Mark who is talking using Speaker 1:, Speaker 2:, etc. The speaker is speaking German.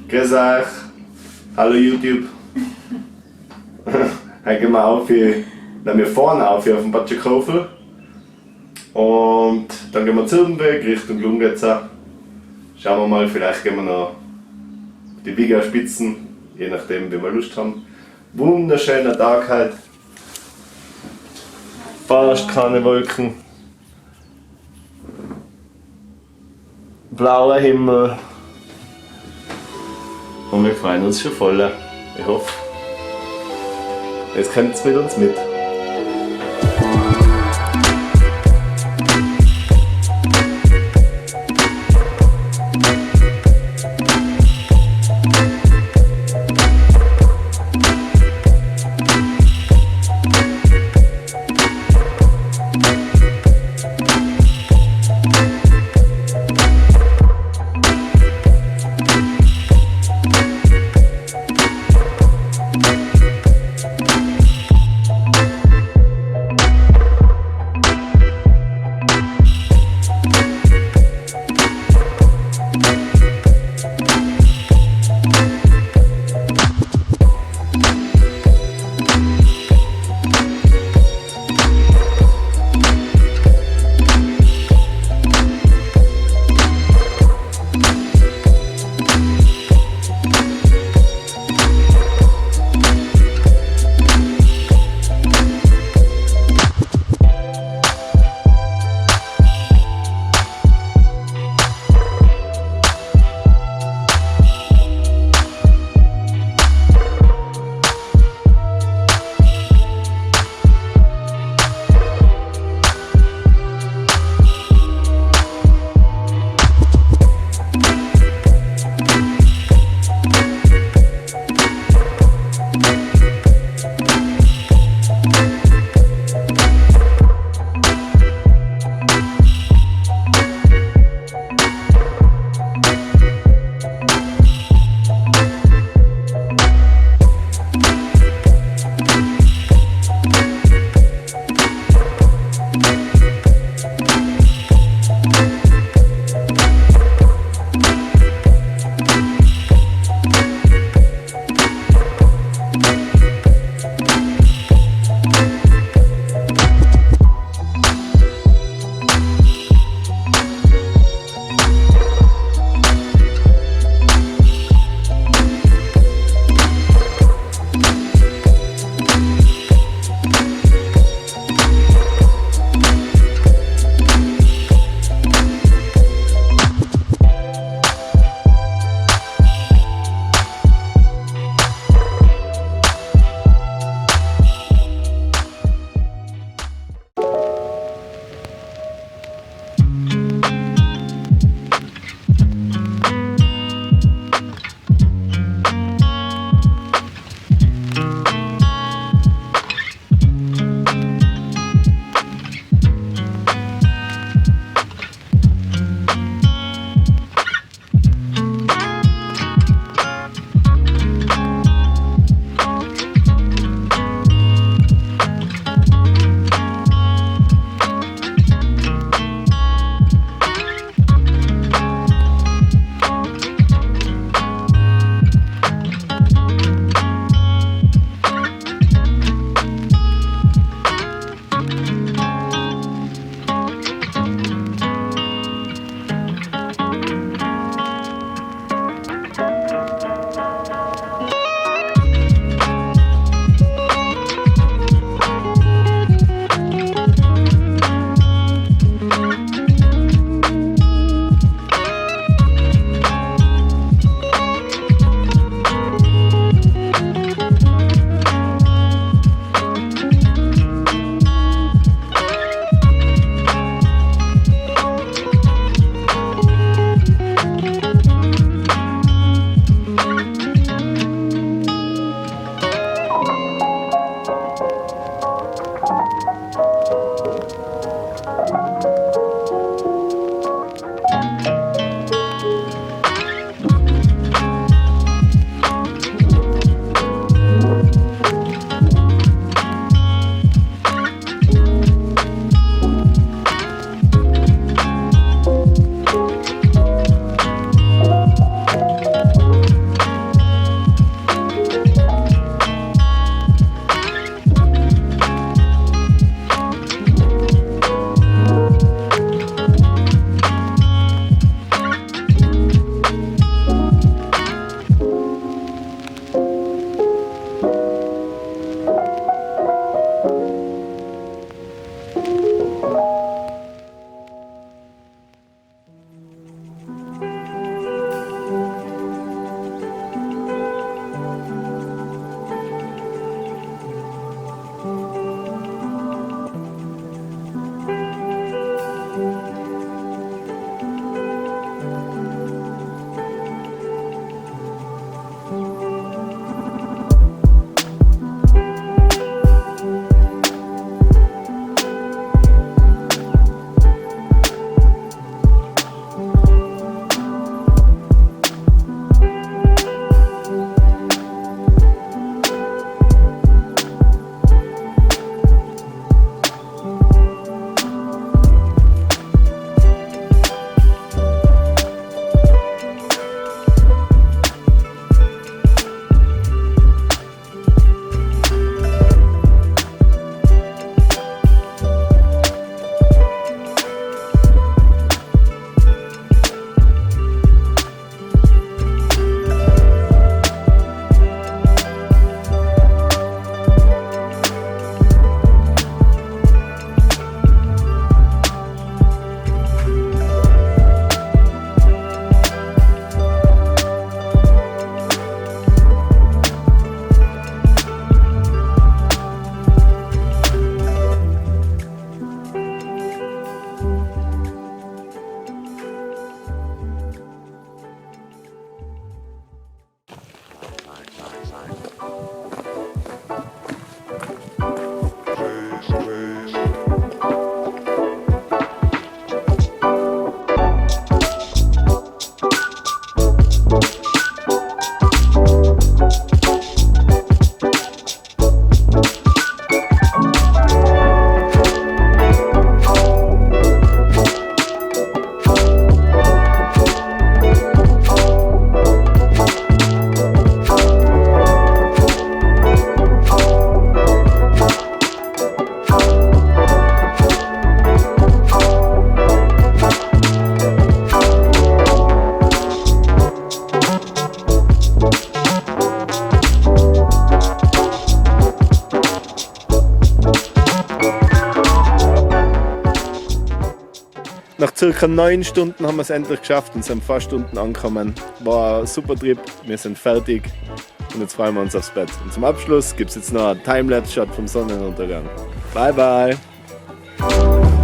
Speaker 1: Grüß euch. Hallo YouTube. Heute gehen wir auf, wir fahren auf hier auf dem Patscherkofel. Und dann gehen wir Zirbenweg Richtung Lungetzer. Schauen wir mal, vielleicht gehen wir noch auf die Viggarspitzen, je nachdem wie wir Lust haben. Wunderschöner Tag heute. Fast keine Wolken. Blauer Himmel. Und wir freuen uns schon voll. Ich hoffe, jetzt kommt es mit uns mit. circa 9 Stunden haben wir es endlich geschafft und sind fast Stunden angekommen. War ein super Trip, wir sind fertig und jetzt freuen wir uns aufs Bett. Und zum Abschluss gibt es jetzt noch einen Timelapse-Shot vom Sonnenuntergang. Bye bye!